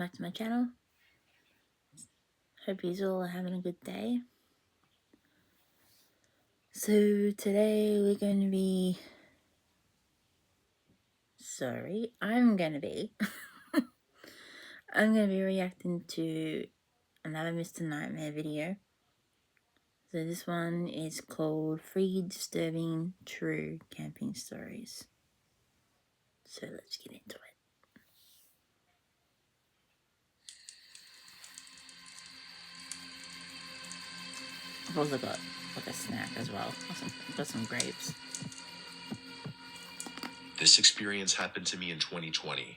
back to my channel. Hope you all are having a good day. So today I'm going to be reacting to another Mr. Nightmare video. So this one is called 3 Disturbing True Camping Stories. So let's get into it. I've also got like a snack as well. I've got some grapes. This experience happened to me in 2020.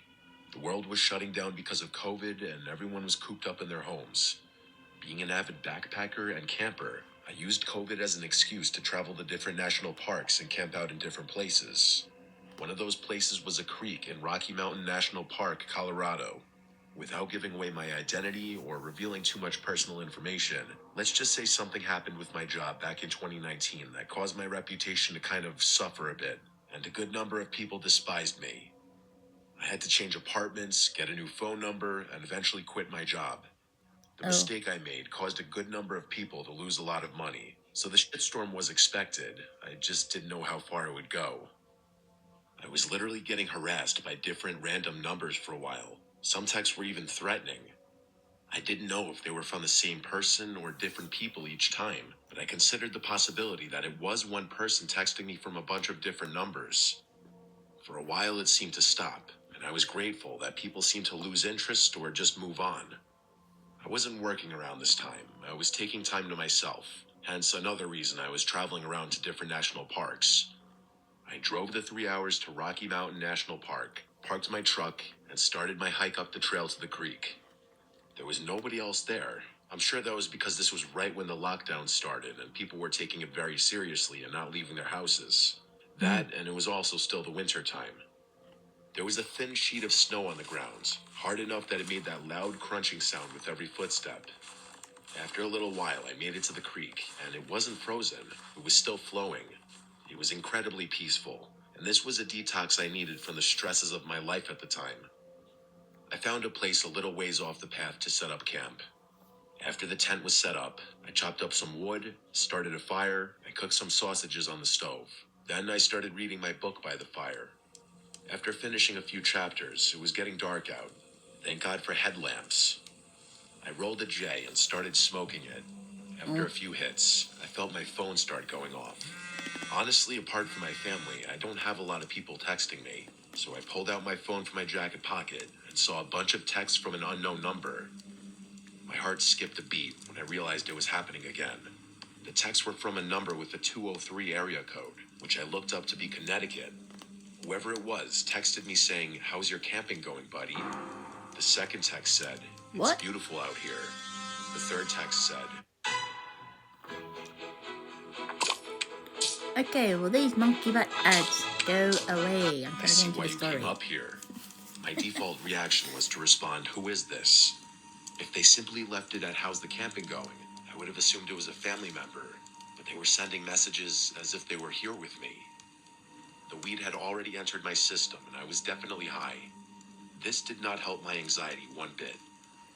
The world was shutting down because of COVID and everyone was cooped up in their homes. Being an avid backpacker and camper, I used COVID as an excuse to travel to different national parks and camp out in different places. One of those places was a creek in Rocky Mountain National Park, Colorado. Without giving away my identity or revealing too much personal information, let's just say something happened with my job back in 2019 that caused my reputation to kind of suffer a bit, and a good number of people despised me. I had to change apartments, get a new phone number, and eventually quit my job. The mistake I made caused a good number of people to lose a lot of money, so the shitstorm was expected. I just didn't know how far it would go. I was literally getting harassed by different random numbers for a while. Some texts were even threatening. I didn't know if they were from the same person or different people each time, but I considered the possibility that it was one person texting me from a bunch of different numbers. For a while it seemed to stop, and I was grateful that people seemed to lose interest or just move on. I wasn't working around this time. I was taking time to myself, hence another reason I was traveling around to different national parks. I drove the 3 hours to Rocky Mountain National Park, parked my truck, and started my hike up the trail to the creek. There was nobody else there. I'm sure that was because this was right when the lockdown started and people were taking it very seriously and not leaving their houses. That, and it was also still the winter time. There was a thin sheet of snow on the ground, hard enough that it made that loud crunching sound with every footstep. After a little while, I made it to the creek, and it wasn't frozen. It was still flowing. It was incredibly peaceful, and this was a detox I needed from the stresses of my life at the time. I found a place a little ways off the path to set up camp. After the tent was set up, I chopped up some wood, started a fire, and cooked some sausages on the stove. Then I started reading my book by the fire. After finishing a few chapters, it was getting dark out. Thank God for headlamps. I rolled a J and started smoking it. After a few hits, I felt my phone start going off. Honestly, apart from my family, I don't have a lot of people texting me, so I pulled out my phone from my jacket pocket and saw a bunch of texts from an unknown number. My heart skipped a beat when I realized it was happening again. The texts were from a number with a 203 area code, which I looked up to be Connecticut. Whoever it was texted me saying, "How's your camping going, buddy?" The second text said, "It's beautiful out here." The third text said, Okay, well these monkey butt ads go away. I'm "I trying to see get into why the you story. came up here." My default reaction was to respond, "Who is this?" If they simply left it at "How's the camping going?" I would have assumed it was a family member, but they were sending messages as if they were here with me. The weed had already entered my system, and I was definitely high. This did not help my anxiety one bit.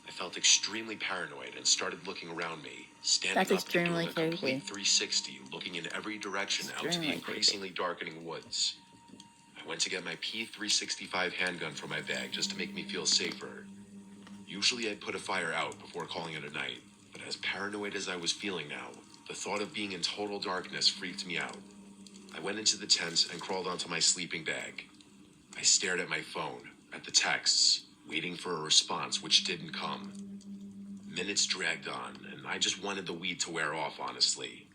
I felt extremely paranoid and started looking around me, standing up and doing a complete 360, looking in every direction out to the increasingly darkening woods. I went to get my P365 handgun from my bag just to make me feel safer. Usually I'd put a fire out before calling it a night, but as paranoid as I was feeling now, the thought of being in total darkness freaked me out. I went into the tent and crawled onto my sleeping bag. I stared at my phone, at the texts, waiting for a response which didn't come. Minutes dragged on, and I just wanted the weed to wear off, honestly.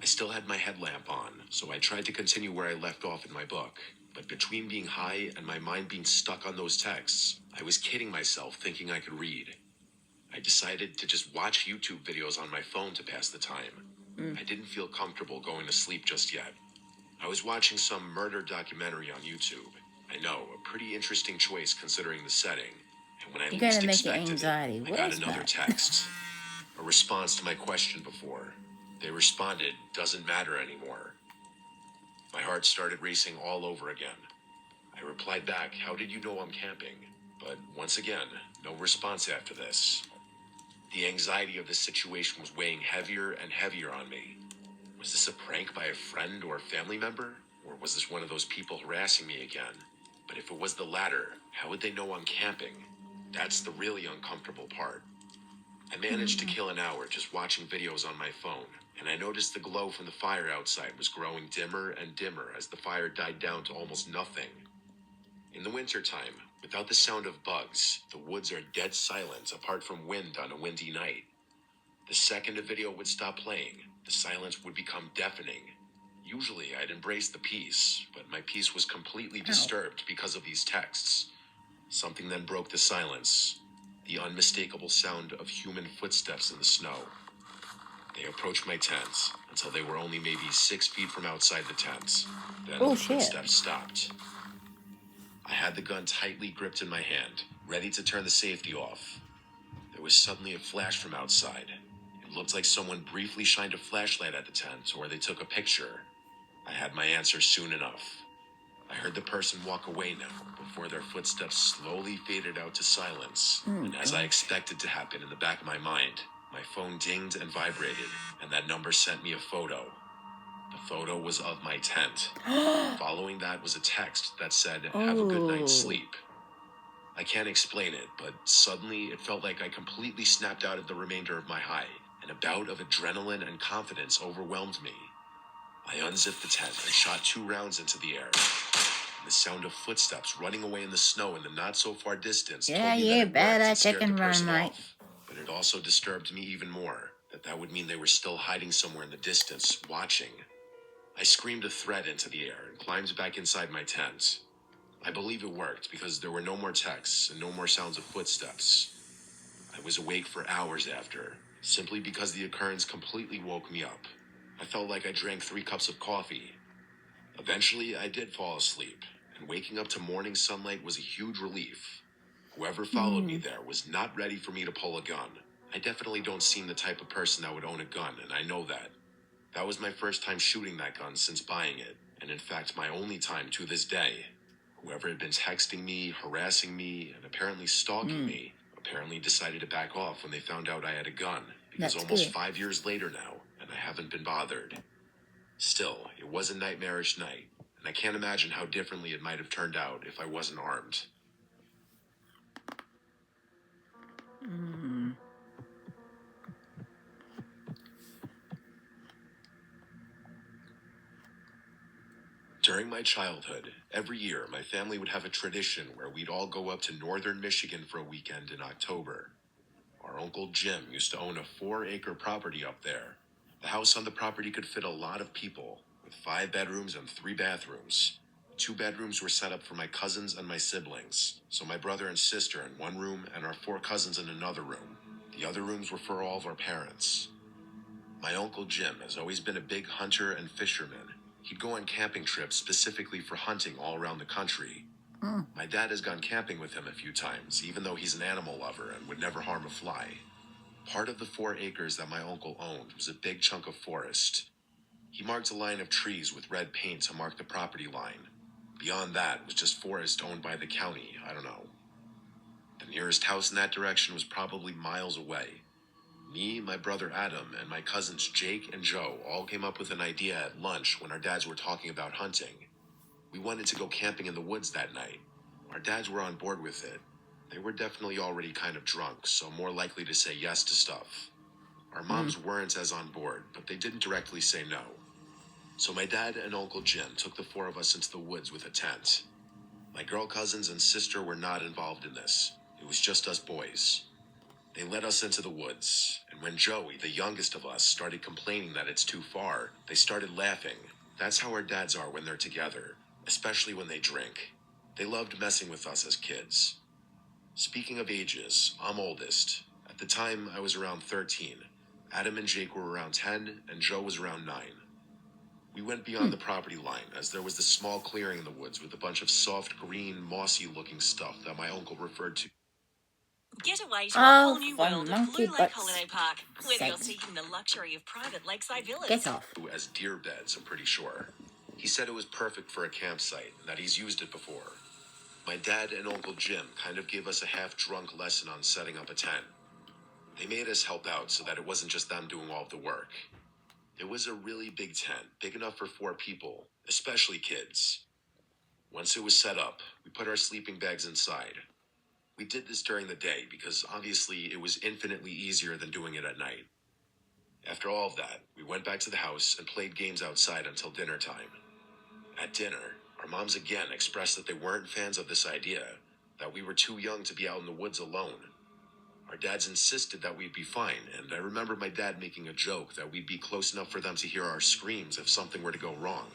I still had my headlamp on, so I tried to continue where I left off in my book. But between being high and my mind being stuck on those texts, I was kidding myself thinking I could read. I decided to just watch YouTube videos on my phone to pass the time. I didn't feel comfortable going to sleep just yet. I was watching some murder documentary on YouTube. I know, a pretty interesting choice considering the setting. And when I least expected it, I got another text. A response to my question before. They responded, "Doesn't matter anymore." My heart started racing all over again. I replied back, "How did you know I'm camping?" But once again, No response after this. The anxiety of the situation was weighing heavier and heavier on me. Was this a prank by a friend or family member? Or was this one of those people harassing me again? But if it was the latter, how would they know I'm camping? That's the really uncomfortable part. I managed to kill an hour just watching videos on my phone, and I noticed the glow from the fire outside was growing dimmer and dimmer as the fire died down to almost nothing. In the wintertime, without the sound of bugs, the woods are dead silent apart from wind on a windy night. The second a video would stop playing, the silence would become deafening. Usually I'd embrace the peace, but my peace was completely disturbed because of these texts. Something then broke the silence. The unmistakable sound of human footsteps in the snow. They approached my tent until they were only maybe 6 feet from outside the tent. Then the footsteps stopped. I had the gun tightly gripped in my hand, ready to turn the safety off. There was suddenly a flash from outside. It looked like someone briefly shined a flashlight at the tent, or they took a picture. I had my answer soon enough. I heard the person walk away now, before their footsteps slowly faded out to silence. And as I expected to happen in the back of my mind, my phone dinged and vibrated, and that number sent me a photo. The photo was of my tent. Following that was a text that said, "Have a good night's sleep." I can't explain it, but suddenly it felt like I completely snapped out of the remainder of my high, and a bout of adrenaline and confidence overwhelmed me. I unzipped the tent and shot 2 rounds into the air. And the sound of footsteps running away in the snow in the not-so-far distance told me that it worked and scared the person off. But it also disturbed me even more, that would mean they were still hiding somewhere in the distance, watching. I screamed a threat into the air and climbed back inside my tent. I believe it worked because there were no more texts and no more sounds of footsteps. I was awake for hours after, simply because the occurrence completely woke me up. I felt like I drank 3 cups of coffee. Eventually, I did fall asleep, and waking up to morning sunlight was a huge relief. Whoever followed me there was not ready for me to pull a gun. I definitely don't seem the type of person that would own a gun, and I know that. That was my first time shooting that gun since buying it, and in fact my only time to this day. Whoever had been texting me, harassing me, and apparently stalking me, apparently decided to back off when they found out I had a gun, because almost 5 years later now, and I haven't been bothered. Still, it was a nightmarish night, and I can't imagine how differently it might have turned out if I wasn't armed. During my childhood, every year my family would have a tradition where we'd all go up to northern Michigan for a weekend in October. Our Uncle Jim used to own a 4-acre property up there. The house on the property could fit a lot of people, with 5 bedrooms and 3 bathrooms. 2 bedrooms were set up for my cousins and my siblings, so my brother and sister in one room and our 4 cousins in another room. The other rooms were for all of our parents. My Uncle Jim has always been a big hunter and fisherman. He'd go on camping trips specifically for hunting all around the country. My dad has gone camping with him a few times, even though he's an animal lover and would never harm a fly. Part of the 4 acres that my uncle owned was a big chunk of forest. He marked a line of trees with red paint to mark the property line. Beyond that was just forest owned by the county, I don't know. The nearest house in that direction was probably miles away. Me, my brother Adam, and my cousins Jake and Joe all came up with an idea at lunch when our dads were talking about hunting. We wanted to go camping in the woods that night. Our dads were on board with it. They were definitely already kind of drunk, so more likely to say yes to stuff. Our moms weren't as on board, but they didn't directly say no. So my dad and Uncle Jim took the 4 of us into the woods with a tent. My girl cousins and sister were not involved in this. It was just us boys. They led us into the woods, and when Joey, the youngest of us, started complaining that it's too far, they started laughing. That's how our dads are when they're together, especially when they drink. They loved messing with us as kids. Speaking of ages, I'm oldest. At the time, I was around 13. Adam and Jake were around 10, and Joe was around 9. We went beyond the property line, as there was this small clearing in the woods with a bunch of soft green, mossy-looking stuff that my uncle referred to. Get away to a whole new world at Blue Lake Holiday Park, whether you're seeking the luxury of private lakeside villas. Get off. As deer beds, I'm pretty sure. He said it was perfect for a campsite and that he's used it before. My dad and Uncle Jim kind of gave us a half-drunk lesson on setting up a tent. They made us help out so that it wasn't just them doing all of the work. It was a really big tent, big enough for 4 people, especially kids. Once it was set up, we put our sleeping bags inside. We did this during the day because obviously it was infinitely easier than doing it at night. After all of that, we went back to the house and played games outside until dinner time. At dinner, our moms again expressed that they weren't fans of this idea, that we were too young to be out in the woods alone. Our dads insisted that we'd be fine, and I remember my dad making a joke that we'd be close enough for them to hear our screams if something were to go wrong.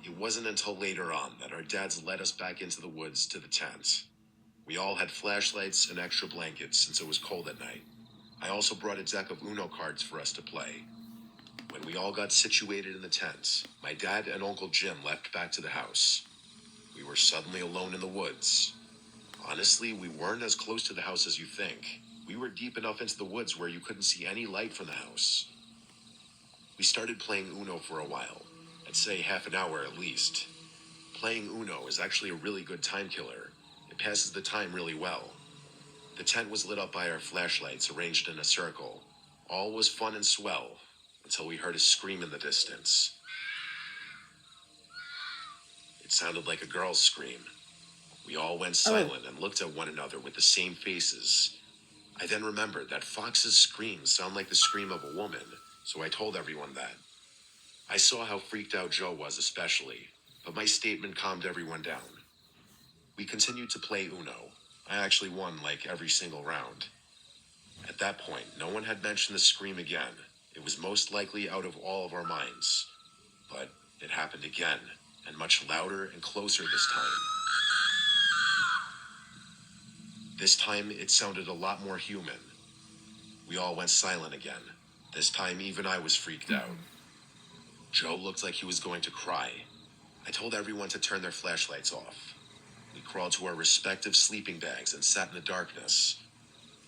It wasn't until later on that our dads led us back into the woods to the tent. We all had flashlights and extra blankets since it was cold at night. I also brought a deck of Uno cards for us to play. When we all got situated in the tent, my dad and Uncle Jim left back to the house. We were suddenly alone in the woods. Honestly, we weren't as close to the house as you think. We were deep enough into the woods where you couldn't see any light from the house. We started playing Uno for a while. I'd say half an hour at least. Playing Uno is actually a really good time killer. It passes the time really well. The tent was lit up by our flashlights arranged in a circle. All was fun and swell, until we heard a scream in the distance. It sounded like a girl's scream. We all went silent and looked at one another with the same faces. I then remembered that Fox's screams sound like the scream of a woman, so I told everyone that. I saw how freaked out Joe was especially, but my statement calmed everyone down. We continued to play Uno. I actually won like every single round. At that point, no one had mentioned the scream again. It was most likely out of all of our minds. But it happened again, and much louder and closer this time. This time, it sounded a lot more human. We all went silent again. This time, even I was freaked out. Joe looked like he was going to cry. I told everyone to turn their flashlights off. We crawled to our respective sleeping bags and sat in the darkness.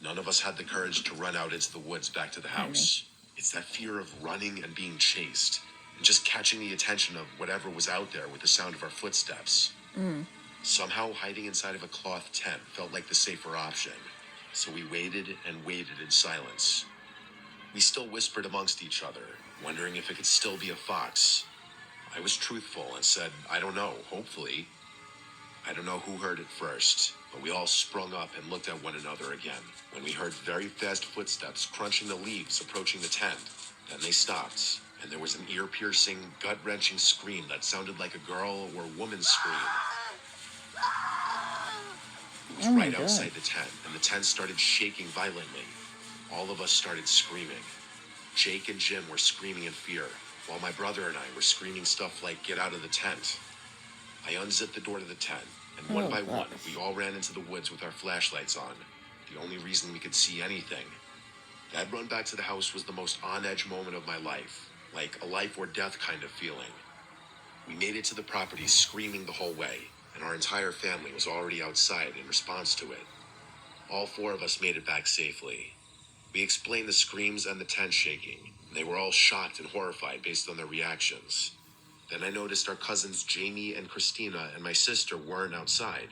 None of us had the courage to run out into the woods back to the house. It's that fear of running and being chased, and just catching the attention of whatever was out there with the sound of our footsteps. Somehow hiding inside of a cloth tent felt like the safer option, so we waited and waited in silence. We still whispered amongst each other, wondering if it could still be a fox. I was truthful and said, I don't know, hopefully. I don't know who heard it first, but we all sprung up and looked at one another again when we heard very fast footsteps crunching the leaves approaching the tent. Then they stopped, and there was an ear-piercing, gut-wrenching scream that sounded like a girl or woman's scream. It was right outside the tent, and the tent started shaking violently. All of us started screaming. Jake and Jim were screaming in fear, while my brother and I were screaming stuff like, get out of the tent. I unzipped the door to the tent, and one by one, we all ran into the woods with our flashlights on, the only reason we could see anything. That run back to the house was the most on-edge moment of my life, like a life or death kind of feeling. We made it to the property screaming the whole way, and our entire family was already outside in response to it. All 4 of us made it back safely. We explained the screams and the tent shaking. They were all shocked and horrified based on their reactions. Then I noticed our cousins Jamie and Christina and my sister weren't outside.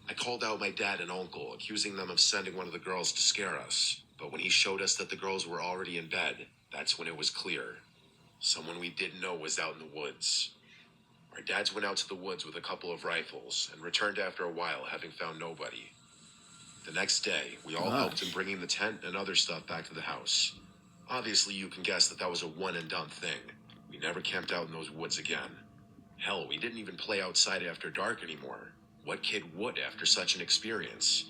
I called out my dad and uncle, accusing them of sending one of the girls to scare us. But when he showed us that the girls were already in bed, that's when it was clear. Someone we didn't know was out in the woods. Our dads went out to the woods with a couple of rifles and returned after a while, having found nobody. The next day, we all helped in bringing the tent and other stuff back to the house. Obviously, you can guess that was a one-and-done thing. We never camped out in those woods again. Hell, we didn't even play outside after dark anymore. What kid would after such an experience?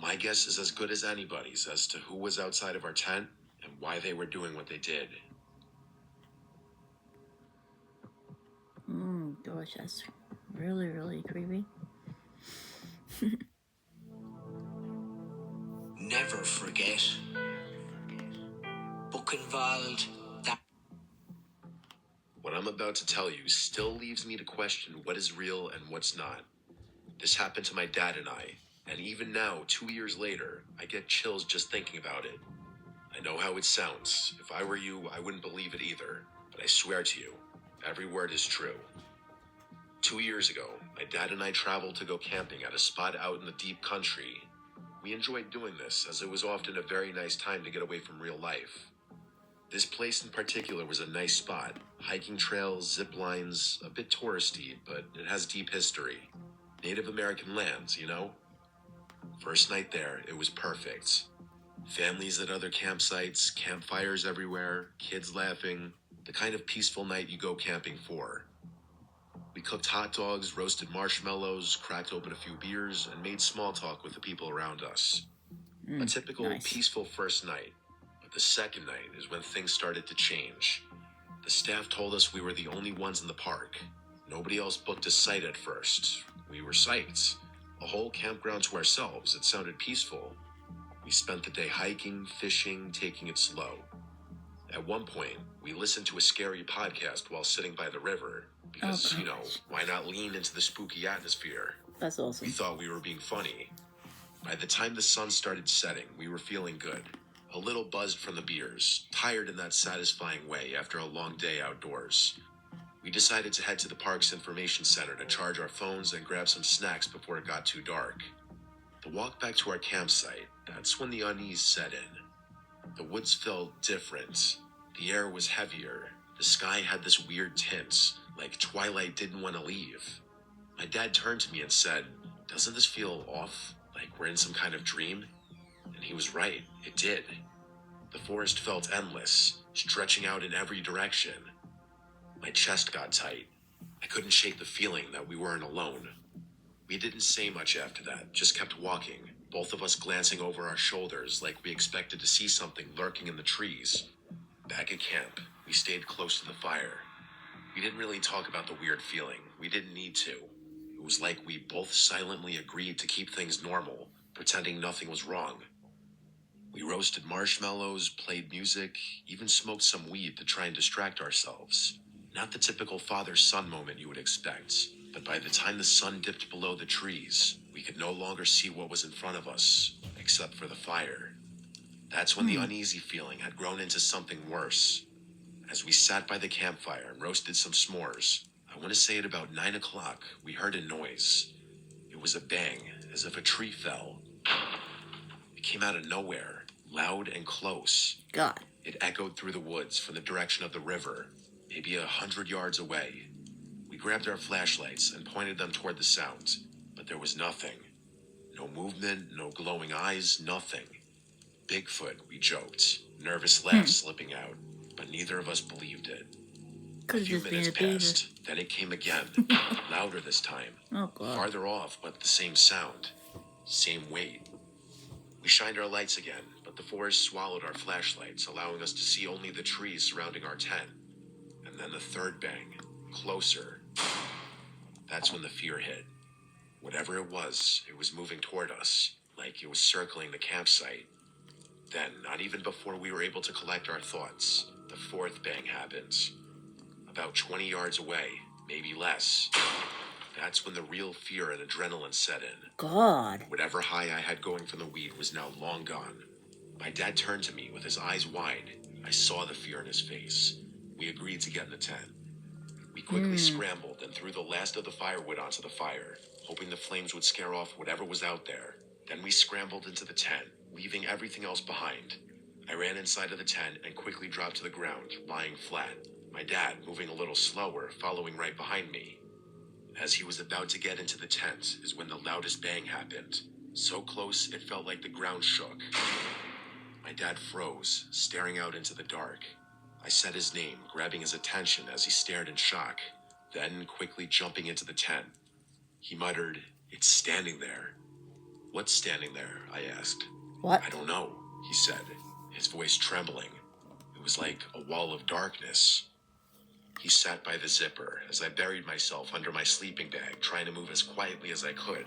My guess is as good as anybody's as to who was outside of our tent and why they were doing what they did. Gosh, that's really, really creepy. Never forget. Buchenwald. What I'm about to tell you still leaves me to question what is real and what's not. This happened to my dad and I, and even now, 2 years later, I get chills just thinking about it. I know how it sounds. If I were you, I wouldn't believe it either, but I swear to you, every word is true. 2 years ago, My dad and I traveled to go camping at a spot out in the deep country. We enjoyed doing this as it was often a very nice time to get away from real life. This place in particular was a nice spot. Hiking trails, zip lines, a bit touristy, but it has deep history. Native American lands, you know? First night there, it was perfect. Families at other campsites, campfires everywhere, kids laughing. The kind of peaceful night you go camping for. We cooked hot dogs, roasted marshmallows, cracked open a few beers, and made small talk with the people around us. A typical nice. peaceful first night. But the second night is when things started to change. The staff told us we were the only ones in the park. Nobody else booked a site at first. We were psyched. A whole campground to ourselves. It sounded peaceful. We spent the day hiking, fishing, taking it slow. At one point, we listened to a scary podcast while sitting by the river. Because, why not lean into the spooky atmosphere? That's We awesome. thought we were being funny. By the time the sun started setting, we were feeling good. A little buzzed from the beers, tired in that satisfying way after a long day outdoors. We decided to head to the park's information center to charge our phones and grab some snacks before it got too dark. The walk back to our campsite, that's when the unease set in. The woods felt different. The air was heavier. The sky had this weird tint, like twilight didn't want to leave. My dad turned to me and said, "Doesn't this feel off, like we're in some kind of dream?" And he was right, it did. The forest felt endless, stretching out in every direction. My chest got tight. I couldn't shake the feeling that we weren't alone. We didn't say much after that, just kept walking, both of us glancing over our shoulders like we expected to see something lurking in the trees. Back at camp, we stayed close to the fire. We didn't really talk about the weird feeling. We didn't need to. It was like we both silently agreed to keep things normal, pretending nothing was wrong. We roasted marshmallows, played music, even smoked some weed to try and distract ourselves. Not the typical father-son moment you would expect, but by the time the sun dipped below the trees, we could no longer see what was in front of us, except for the fire. That's when the uneasy feeling had grown into something worse. As we sat by the campfire and roasted some s'mores, I want to say at about 9 o'clock, we heard a noise. It was a bang, as if a tree fell. It came out of nowhere, loud and close. God. It echoed through the woods from the direction of the river, maybe 100 yards away. We grabbed our flashlights and pointed them toward the sound, but there was nothing. No movement, no glowing eyes, nothing. Bigfoot, we joked, nervous laughs slipping out, but neither of us believed it. A Could few just be minutes a beaver. passed, then it came again, louder this time. Oh God. Farther off, but the same sound, same weight. We shined our lights again, but the forest swallowed our flashlights, allowing us to see only the trees surrounding our tent. And then the third bang, closer. That's when the fear hit. Whatever it was moving toward us, like it was circling the campsite. Then, not even before we were able to collect our thoughts, the fourth bang happened. About 20 yards away, maybe less. That's when the real fear and adrenaline set in. God. Whatever high I had going from the weed was now long gone. My dad turned to me with his eyes wide. I saw the fear in his face. We agreed to get in the tent. We quickly scrambled and threw the last of the firewood onto the fire, hoping the flames would scare off whatever was out there. Then we scrambled into the tent, leaving everything else behind. I ran inside of the tent and quickly dropped to the ground, lying flat. My dad, moving a little slower, following right behind me. As he was about to get into the tent is when the loudest bang happened. So close, it felt like the ground shook. My dad froze, staring out into the dark. I said his name, grabbing his attention as he stared in shock, then quickly jumping into the tent. He muttered, "It's standing there." "What's standing there?" I asked. What? "I don't know," he said, his voice trembling. It was like a wall of darkness. He sat by the zipper as I buried myself under my sleeping bag, trying to move as quietly as I could.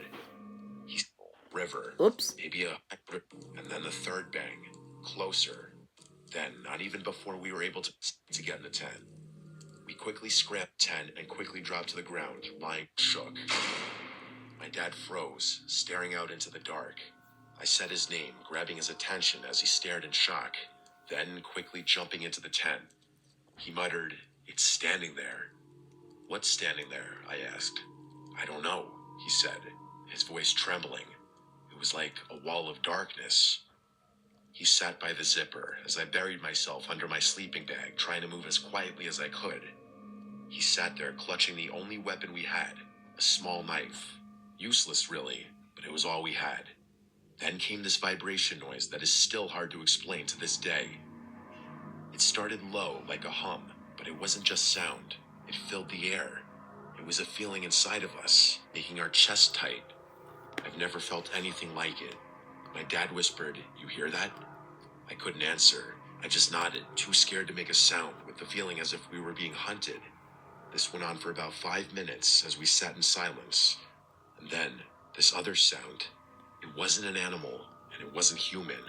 He said, "River." Oops. Maybe and then the third bang, closer. Then, not even before we were able to get in the tent. We quickly scrambled the tent and quickly dropped to the ground, lying shook. My dad froze, staring out into the dark. I said his name, grabbing his attention as he stared in shock, then quickly jumping into the tent. He muttered, "It's standing there." "What's standing there?" I asked. I don't know, he said, his voice trembling. It was like a wall of darkness. He sat by the zipper as I buried myself under my sleeping bag, trying to move as quietly as I could. He sat there clutching the only weapon we had, a small knife. Useless, really, but it was all we had. Then came this vibration noise that is still hard to explain to this day. It started low, like a hum, but it wasn't just sound. It filled the air. It was a feeling inside of us, making our chest tight. I've never felt anything like it. My dad whispered, "You hear that?" I couldn't answer. I just nodded, too scared to make a sound, with the feeling as if we were being hunted. This went on for about 5 minutes as we sat in silence. And then, this other sound. It wasn't an animal, and it wasn't human.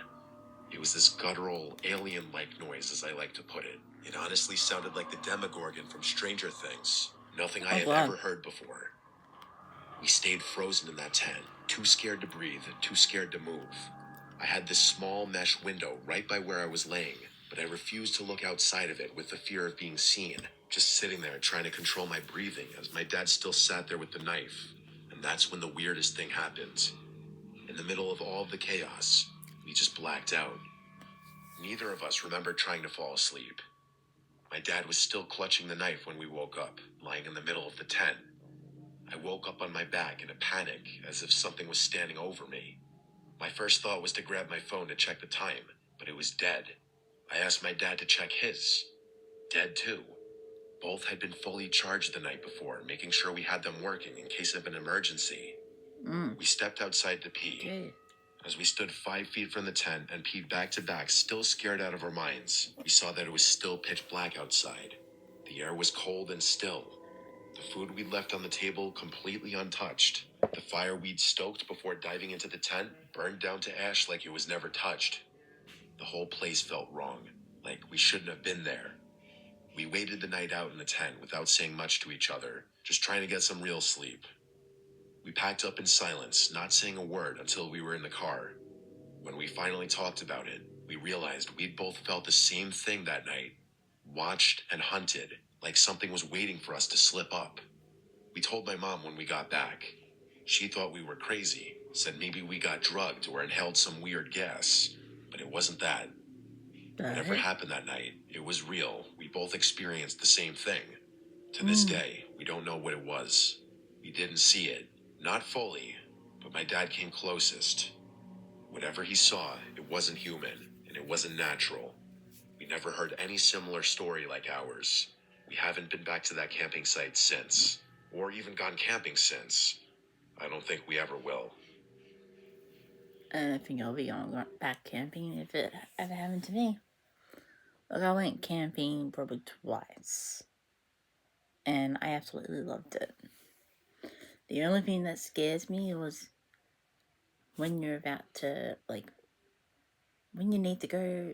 It was this guttural, alien-like noise, as I like to put it. It honestly sounded like the Demogorgon from Stranger Things. Nothing I had ever heard before. We stayed frozen in that tent, too scared to breathe, too scared to move. I had this small mesh window right by where I was laying, but I refused to look outside of it with the fear of being seen, just sitting there trying to control my breathing as my dad still sat there with the knife. And that's when the weirdest thing happened. In the middle of all of the chaos, we just blacked out. Neither of us remembered trying to fall asleep. My dad was still clutching the knife when we woke up, lying in the middle of the tent. I woke up on my back in a panic, as if something was standing over me. My first thought was to grab my phone to check the time, but it was dead. I asked my dad to check his. Dead too. Both had been fully charged the night before, making sure we had them working in case of an emergency. We stepped outside to pee. Okay. As we stood 5 feet from the tent and peed back to back, still scared out of our minds, we saw that it was still pitch black outside. The air was cold and still. The food we'd left on the table completely untouched. The fire we'd stoked before diving into the tent burned down to ash like it was never touched. The whole place felt wrong, like we shouldn't have been there. We waited the night out in the tent without saying much to each other, just trying to get some real sleep. We packed up in silence, not saying a word until we were in the car. When we finally talked about it, we realized we'd both felt the same thing that night. Watched and hunted, like something was waiting for us to slip up. We told my mom when we got back. She thought we were crazy, said maybe we got drugged or inhaled some weird gas, but it wasn't that. Whatever happened that night, it was real. We both experienced the same thing. To this day, we don't know what it was. We didn't see it, not fully, but my dad came closest. Whatever he saw, it wasn't human, and it wasn't natural. We never heard any similar story like ours. We haven't been back to that camping site since, or even gone camping since. I don't think we ever will. I don't think I'll be going back camping if it ever happened to me. Look, I went camping probably twice, and I absolutely loved it. The only thing that scares me was when you're about to, like, when you need to go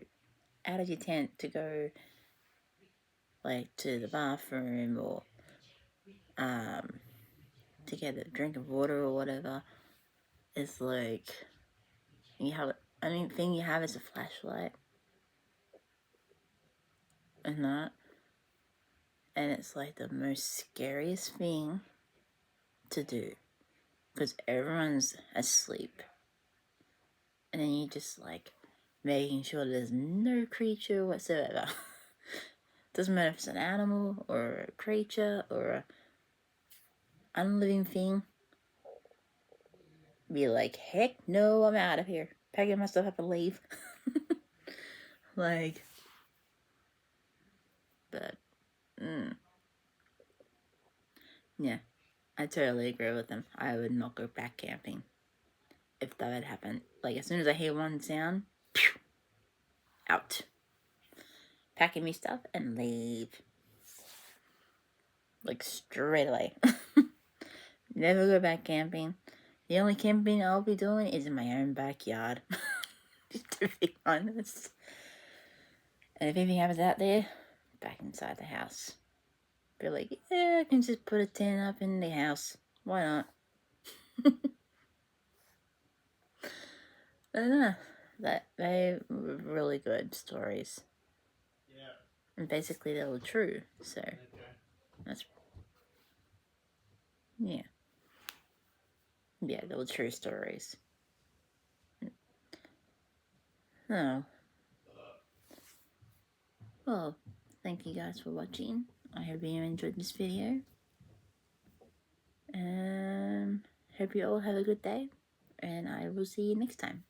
out of your tent to go, like, to the bathroom or, to get a drink of water or whatever. It's like, you have, the only thing you have is a flashlight. And that. And it's like the most scariest thing to do. Because everyone's asleep. And then you just like making sure there's no creature whatsoever. Doesn't matter if it's an animal or a creature or a unliving thing. Be like, heck no, I'm out of here. Packing my stuff up and leave. Like, but, yeah, I totally agree with them. I would not go back camping if that had happened. Like, as soon as I hear one sound, pew, out. Packing me stuff and leave. Like, straight away. Never go back camping. The only camping I'll be doing is in my own backyard. To be honest. And if anything happens out there, back inside the house. Be like, yeah, I can just put a tent up in the house. Why not? I don't know. They were really good stories. Yeah. And basically they were true. So, that's, yeah. Yeah, they were true stories. Oh. Well, thank you guys for watching. I hope you enjoyed this video. And hope you all have a good day. And I will see you next time.